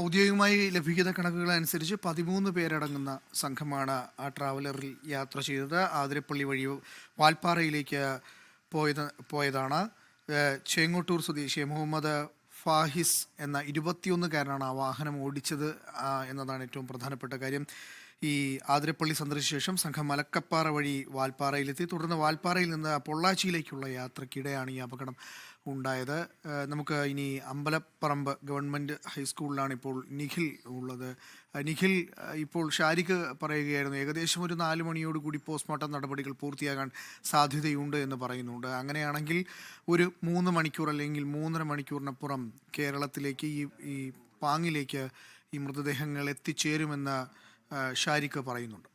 ഔദ്യോഗികമായി ലഭിക്കുന്ന കണക്കുകൾ അനുസരിച്ച് 13 പേരടങ്ങുന്ന സംഘമാണ് ആ ട്രാവലറിൽ യാത്ര ചെയ്തത്. ആതിരപ്പള്ളി വഴി വാൽപ്പാറയിലേക്ക് പോയതാണ്. ചേങ്ങോട്ടൂർ സ്വദേശി മുഹമ്മദ് ഫാഹിസ് എന്ന 21-കാരനാണ് ആ വാഹനം ഓടിച്ചത് എന്നതാണ് ഏറ്റവും പ്രധാനപ്പെട്ട കാര്യം. ഈ ആതിരപ്പള്ളി സന്ദർശിച്ച ശേഷം സംഘം മലക്കപ്പാറ വഴി വാൽപ്പാറയിലെത്തി. തുടർന്ന് വാൽപ്പാറയിൽ നിന്ന് പൊള്ളാച്ചിയിലേക്കുള്ള യാത്രക്കിടെയാണ് ഈ അപകടം ഉണ്ടായത്. നമുക്ക് ഇനി അമ്പലപ്പറമ്പ് ഗവൺമെൻറ് ഹൈസ്കൂളിലാണ് ഇപ്പോൾ നിഖിൽ ഉള്ളത്. നിഖിൽ, ഇപ്പോൾ ഷാരിഖ് പറയുകയായിരുന്നു ഏകദേശം ഒരു 4 മണിയോടുകൂടി പോസ്റ്റ്മോർട്ടം നടപടികൾ പൂർത്തിയാകാൻ സാധ്യതയുണ്ട് എന്ന് പറയുന്നുണ്ട്. അങ്ങനെയാണെങ്കിൽ ഒരു 3 മണിക്കൂർ അല്ലെങ്കിൽ 3.5 മണിക്കൂറിനപ്പുറം കേരളത്തിലേക്ക് ഈ പാങ്ങിലേക്ക് ഈ മൃതദേഹങ്ങൾ എത്തിച്ചേരുമെന്ന് ഷാരിഖ് പറയുന്നുണ്ട്.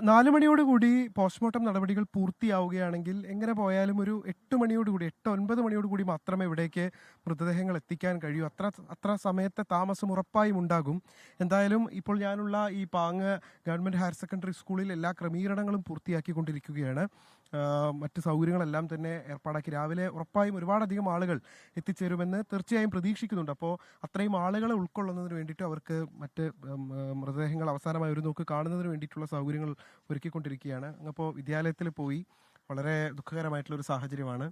4 മണിയോടുകൂടി പോസ്റ്റ്മോർട്ടം നടപടികൾ പൂർത്തിയാവുകയാണെങ്കിൽ എങ്ങനെ പോയാലും ഒരു 8 മണിയോടുകൂടി 8-9 മണിയോടുകൂടി മാത്രമേ ഇവിടേക്ക് മൃതദേഹങ്ങൾ എത്തിക്കാൻ കഴിയൂ. അത്ര സമയത്തെ താമസം ഉറപ്പായും ഉണ്ടാകും. എന്തായാലും ഇപ്പോൾ ഞാനുള്ള ഈ പാങ്ങ് ഗവൺമെൻറ് ഹയർ സെക്കൻഡറി സ്കൂളിൽ എല്ലാ ക്രമീകരണങ്ങളും പൂർത്തിയാക്കിക്കൊണ്ടിരിക്കുകയാണ്. മറ്റ് സൗകര്യങ്ങളെല്ലാം തന്നെ ഏർപ്പാടാക്കി. രാവിലെ ഉറപ്പായും ഒരുപാടധികം ആളുകൾ എത്തിച്ചേരുമെന്ന് തീർച്ചയായും പ്രതീക്ഷിക്കുന്നുണ്ട്. അപ്പോൾ അത്രയും ആളുകളെ ഉൾക്കൊള്ളുന്നതിന് വേണ്ടിയിട്ട് അവർക്ക് മറ്റ് മൃതദേഹങ്ങൾ അവസാനമായി ഒരു നോക്ക് കാണുന്നതിന് വേണ്ടിയിട്ടുള്ള സൗകര്യങ്ങൾ ഒരുക്കിക്കൊണ്ടിരിക്കുകയാണ്. അപ്പോൾ വിദ്യാലയത്തിൽ പോയി വളരെ ദുഃഖകരമായിട്ടുള്ളൊരു സാഹചര്യമാണ്.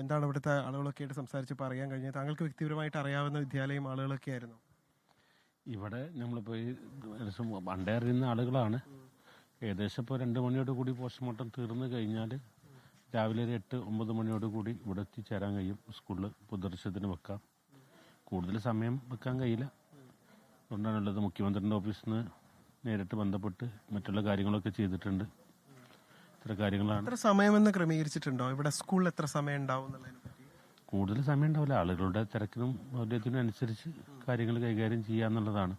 എന്താണ് ഇവിടുത്തെ ആളുകളൊക്കെ ആയിട്ട് സംസാരിച്ചപ്പോൾ അറിയാൻ കഴിഞ്ഞത്? താങ്കൾക്ക് വ്യക്തിപരമായിട്ട് അറിയാവുന്ന വിദ്യാലയം ആളുകളൊക്കെ ആയിരുന്നു ഇവിടെ? നമ്മളിപ്പോൾ ഈ പണ്ടേ അറിയുന്ന ആളുകളാണ്. ഏകദേശം ഇപ്പോൾ 2 മണിയോടുകൂടി പോസ്റ്റ്മോർട്ടം തീർന്നു കഴിഞ്ഞാൽ രാവിലെ ഒരു 8-9 മണിയോടുകൂടി ഇവിടെ എത്തിച്ചേരാൻ കഴിയും. സ്കൂളിൽ പൊതുദർശനത്തിന് വെക്കാം. കൂടുതൽ സമയം വെക്കാൻ കഴിയില്ല. അതുകൊണ്ടാണുള്ളത്. മുഖ്യമന്ത്രിൻ്റെ ഓഫീസിൽ നിന്ന് നേരിട്ട് ബന്ധപ്പെട്ട് മറ്റുള്ള കാര്യങ്ങളൊക്കെ ചെയ്തിട്ടുണ്ട്. ഇത്ര കാര്യങ്ങളാണ്. എത്ര സമയമെന്ന് ക്രമീകരിച്ചിട്ടുണ്ടോ? ഇവിടെ സ്കൂളിൽ എത്ര സമയം ഉണ്ടാവും? കൂടുതൽ സമയം ഉണ്ടാവില്ല. ആളുകളുടെ തിരക്കിനും മൗല്യത്തിനും അനുസരിച്ച് കാര്യങ്ങൾ കൈകാര്യം ചെയ്യാന്നുള്ളതാണ്.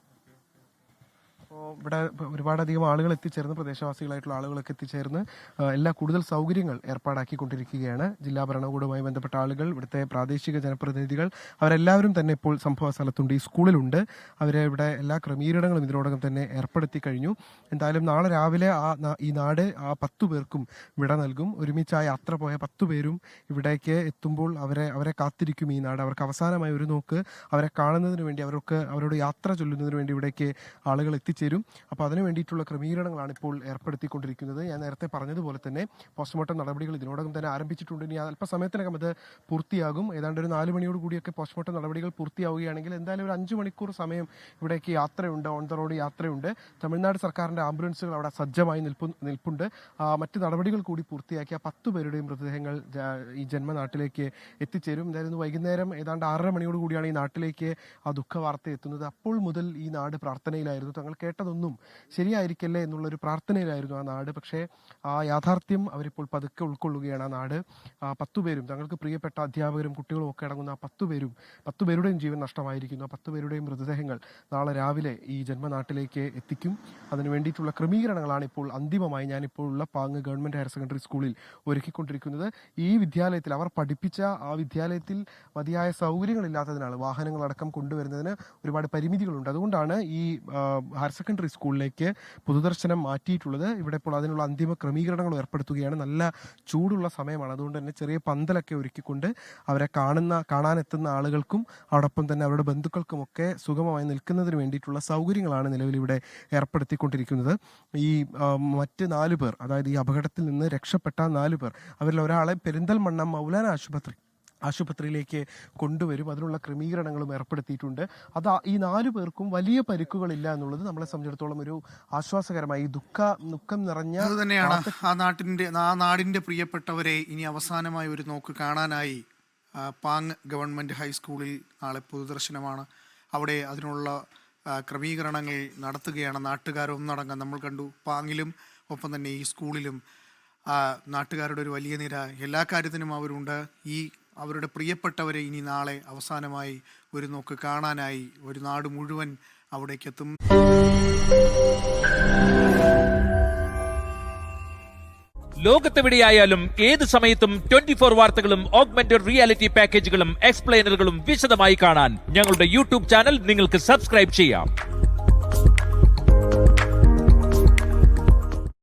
അപ്പോൾ ഇവിടെ ഒരുപാടധികം ആളുകൾ എത്തിച്ചേർന്ന്, പ്രദേശവാസികളായിട്ടുള്ള ആളുകളൊക്കെ എത്തിച്ചേർന്ന് എല്ലാ കൂടുതൽ സൗകര്യങ്ങൾ ഏർപ്പാടാക്കിക്കൊണ്ടിരിക്കുകയാണ്. ജില്ലാ ഭരണകൂടവുമായി ബന്ധപ്പെട്ട ആളുകൾ, ഇവിടുത്തെ പ്രാദേശിക ജനപ്രതിനിധികൾ, അവരെല്ലാവരും തന്നെ ഇപ്പോൾ സംഭവ സ്ഥലത്തുണ്ട്, ഈ സ്കൂളിലുണ്ട്. അവരെ ഇവിടെ എല്ലാ ക്രമീകരണങ്ങളും ഇതിനോടകം തന്നെ ഏർപ്പെടുത്തി കഴിഞ്ഞു. എന്തായാലും നാളെ രാവിലെ ഈ നാട് 10 പേർക്കും വിട നൽകും. ഒരുമിച്ച് ആ യാത്ര പോയ 10 പേരും ഇവിടേക്ക് എത്തുമ്പോൾ അവരെ കാത്തിരിക്കും ഈ നാട്. അവർക്ക് അവസാനമായി ഒരു നോക്ക് അവരെ കാണുന്നതിന് വേണ്ടി, അവരോട് യാത്ര ചൊല്ലുന്നതിന് വേണ്ടി ഇവിടേക്ക് ആളുകൾ എത്തിച്ചേരും. അപ്പോൾ അതിനു വേണ്ടിയിട്ടുള്ള ക്രമീകരണങ്ങളാണ് ഇപ്പോൾ ഏർപ്പെടുത്തിക്കൊണ്ടിരിക്കുന്നത്. ഞാൻ നേരത്തെ പറഞ്ഞതുപോലെ തന്നെ പോസ്റ്റ്മോർട്ടം നടപടികൾ ഇതിനോടകം തന്നെ ആരംഭിച്ചിട്ടുണ്ട്. ഇനി അല്പസമയത്തിനകം അത് പൂർത്തിയാകും. ഏതാണ്ട് ഒരു 4 മണിയോട് കൂടിയൊക്കെ പോസ്റ്റ്മോർട്ടം നടപടികൾ പൂർത്തിയാവുകയാണെങ്കിൽ എന്തായാലും ഒരു 5 മണിക്കൂർ സമയം ഇവിടേക്ക് യാത്രയുണ്ട്, ഓൺ ദ റോഡ് യാത്രയുണ്ട്. തമിഴ്നാട് സർക്കാരിൻ്റെ ആംബുലൻസുകൾ അവിടെ സജ്ജമായി നിൽപ്പുണ്ട്. മറ്റ് നടപടികൾ കൂടി പൂർത്തിയാക്കിയ 10 പേരുടെയും മൃതദേഹങ്ങൾ ഈ ജന്മനാട്ടിലേക്ക് എത്തിച്ചേരും. എന്തായാലും വൈകുന്നേരം ഏതാണ്ട് 6:30 മണിയോട് കൂടിയാണ് ഈ നാട്ടിലേക്ക് ആ ദുഃഖ വാർത്ത എത്തുന്നത്. അപ്പോൾ മുതൽ ഈ നാട് പ്രാർത്ഥനയിലായിരുന്നു. തങ്ങൾ കേട്ടതൊന്നും ശരിയായിരിക്കല്ലേ എന്നുള്ളൊരു പ്രാർത്ഥനയിലായിരുന്നു ആ നാട്. പക്ഷേ ആ യാഥാർത്ഥ്യം അവരിപ്പോൾ പതുക്കെ ഉൾക്കൊള്ളുകയാണ്. ആ നാട് 10 പേരും, തങ്ങൾക്ക് പ്രിയപ്പെട്ട അധ്യാപകരും കുട്ടികളും ഒക്കെ അടങ്ങുന്ന 10 പേരുടെയും ജീവൻ നഷ്ടമായിരിക്കുന്നു. ആ 10 പേരുടെയും മൃതദേഹങ്ങൾ നാളെ രാവിലെ ഈ ജന്മനാട്ടിലേക്ക് എത്തിക്കും. അതിനു വേണ്ടിയിട്ടുള്ള ക്രമീകരണങ്ങളാണ് ഇപ്പോൾ അന്തിമമായി ഞാനിപ്പോൾ ഉള്ള പാങ്ങ് ഗവൺമെൻറ് ഹയർ സെക്കൻഡറി സ്കൂളിൽ ഒരുക്കിക്കൊണ്ടിരിക്കുന്നത്. ഈ വിദ്യാലയത്തിൽ, അവർ പഠിപ്പിച്ച ആ വിദ്യാലയത്തിൽ മതിയായ സൗകര്യങ്ങളില്ലാത്തതിനാണ് വാഹനങ്ങളടക്കം കൊണ്ടുവരുന്നതിന് ഒരുപാട് പരിമിതികളുണ്ട്. അതുകൊണ്ടാണ് ഈ ഹയർ സെക്കൻഡറി സ്കൂളിലേക്ക് പൊതുദർശനം മാറ്റിയിട്ടുള്ളത്. ഇവിടെ ഇപ്പോൾ അതിനുള്ള അന്തിമ ക്രമീകരണങ്ങൾ ഏർപ്പെടുത്തുകയാണ്. നല്ല ചൂടുള്ള സമയമാണ്. അതുകൊണ്ട് തന്നെ ചെറിയ പന്തലൊക്കെ ഒരുക്കിക്കൊണ്ട് അവരെ കാണാനെത്തുന്ന ആളുകൾക്കും അതോടൊപ്പം തന്നെ അവരുടെ ബന്ധുക്കൾക്കുമൊക്കെ സുഗമമായി നിൽക്കുന്നതിന് വേണ്ടിയിട്ടുള്ള സൗകര്യങ്ങളാണ് നിലവിൽ ഇവിടെ ഏർപ്പെടുത്തിക്കൊണ്ടിരിക്കുന്നത്. ഈ മറ്റ് 4 പേർ, അതായത് ഈ അപകടത്തിൽ നിന്ന് രക്ഷപ്പെട്ട 4 പേർ, അവരിൽ ഒരാളെ പെരിന്തൽമണ്ണ മൗലാന ആശുപത്രിയിലേക്ക് കൊണ്ടുവരും. അതിനുള്ള ക്രമീകരണങ്ങളും ഏർപ്പെടുത്തിയിട്ടുണ്ട്. ഈ 4 പേർക്കും വലിയ പരിക്കുകളില്ല എന്നുള്ളത് നമ്മളെ സംബന്ധിച്ചിടത്തോളം ഒരു ആശ്വാസകരമായി, ദുഃഖം നിറഞ്ഞ തന്നെയാണ്. ആ നാടിന്റെ പ്രിയപ്പെട്ടവരെ ഇനി അവസാനമായി ഒരു നോക്ക് കാണാനായി പാങ് ഗവൺമെൻറ് ഹൈസ്കൂളിൽ നാളെ പൊതുദർശനമാണ്. അവിടെ അതിനുള്ള ക്രമീകരണങ്ങൾ നടത്തുകയാണ് നാട്ടുകാരൊന്നടങ്കം. നമ്മൾ കണ്ടു പാങ്ങിലും ഒപ്പം തന്നെ ഈ സ്കൂളിലും നാട്ടുകാരുടെ ഒരു വലിയ നിര. എല്ലാ കാര്യത്തിനും അവരുണ്ട്. അവരുടെ പ്രിയപ്പെട്ടവരെ ഇനി നാളെ അവസാനമായി ഒരു നോക്ക് കാണാനായി ഒരു നാട് മുഴുവൻ അവിടേക്കെത്തും. ലോകത്തെവിടെയായാലും ഏത് സമയത്തും 24 വാർത്തകളും ഓഗ്മെന്റഡ് റിയാലിറ്റി പാക്കേജുകളും എക്സ്പ്ലെയിനറുകളും വിശദമായി കാണാൻ ഞങ്ങളുടെ യൂട്യൂബ് ചാനൽ നിങ്ങൾക്ക് സബ്സ്ക്രൈബ് ചെയ്യാം.